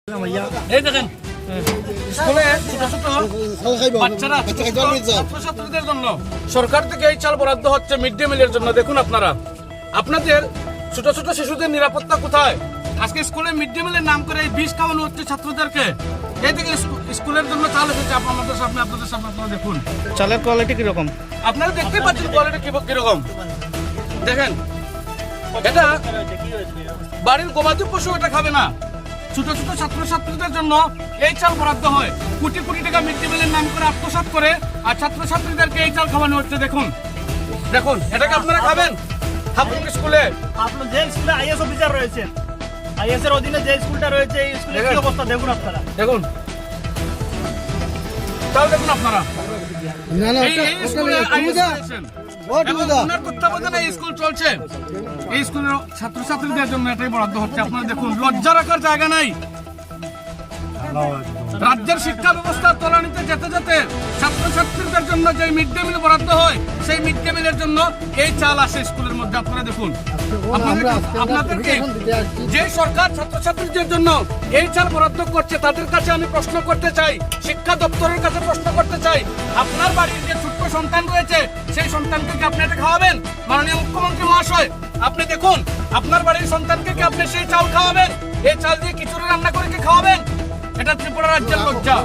এই দেখেন স্কুলে ছোট ছোট বাচ্চারা ছাত্রছাত্রীদের জন্য সরকার থেকে এই চাল বরাদ্দ হচ্ছে মিড ডে মিলের জন্য। দেখুন আপনারা, আপনাদের ছোট ছোট শিশুদের নিরাপত্তা কোথায়? আজকে স্কুলে মিড ডে মিলের নাম করে এই বিষ খাওয়ানো হচ্ছে ছাত্রদেরকে। এই থেকে স্কুলের জন্য চাল এসেছে আপনাদের সামনে, আপনারা দেখুন চালের কোয়ালিটি কিরকম আপনারা দেখতেই পাচ্ছেন কোয়ালিটি কিরকম। দেখেন, এটা বাড়ির গবাদি পশু এটা খাবে না। ছোট ছোট ছাত্রছাত্রীদের জন্য এই চাল বরাদ্দ হয়, কোটি কোটি টাকা মিড ডে মিলের নাম করে আত্মসাৎ করে আর ছাত্রছাত্রীদেরকে এই চাল খাওয়ানো হচ্ছে। দেখুন দেখুন, এটাকে আপনারা খাবেন? আপনার স্কুলে আপনার যে স্কুলে আইএস অফিসার রয়েছে, আইএস এর অধীনে যে স্কুলটা রয়েছে, এই স্কুলের কি অবস্থা দেখুন আপনারা। দেখুন চাল দেখুন আপনারা। তত্ত্বাবধানে এই স্কুল চলছে, এই স্কুলের ছাত্রছাত্রীদের জন্য এটাই বরাদ্দ হচ্ছে। আপনারা দেখুন, লজ্জা রাখার জায়গা নাই। রাজ্যের শিক্ষা ব্যবস্থা তলানিতে যেতে যেতে ছাত্রছাত্রীদের জন্য যে মিড ডে মিল বরাদ্দ হয়, সেই মিড ডে মিলের জন্য এই চাল আসে স্কুলের মধ্যে। আপনারা দেখুন, আপনাদেরকে যে সরকার ছাত্রছাত্রীদের জন্য এই চাল বরাদ্দ করছে, তাদের কাছে আমি প্রশ্ন করতে চাই, শিক্ষা দপ্তরের কাছে প্রশ্ন করতে চাই, আপনার বাড়ির যে ছোট্ট সন্তান রয়েছে, সেই সন্তানকে কি আপনি এটা খাওয়াবেন? মাননীয় মুখ্যমন্ত্রী মহাশয়, আপনি দেখুন, আপনার বাড়ির সন্তানকে কি আপনি সেই চাল খাওয়াবেন? এই চাল দিয়ে খিচুড়ি রান্না করে কি খাওয়াবেন? এটা ত্রিপুরা রাজ্যের লজ্জা।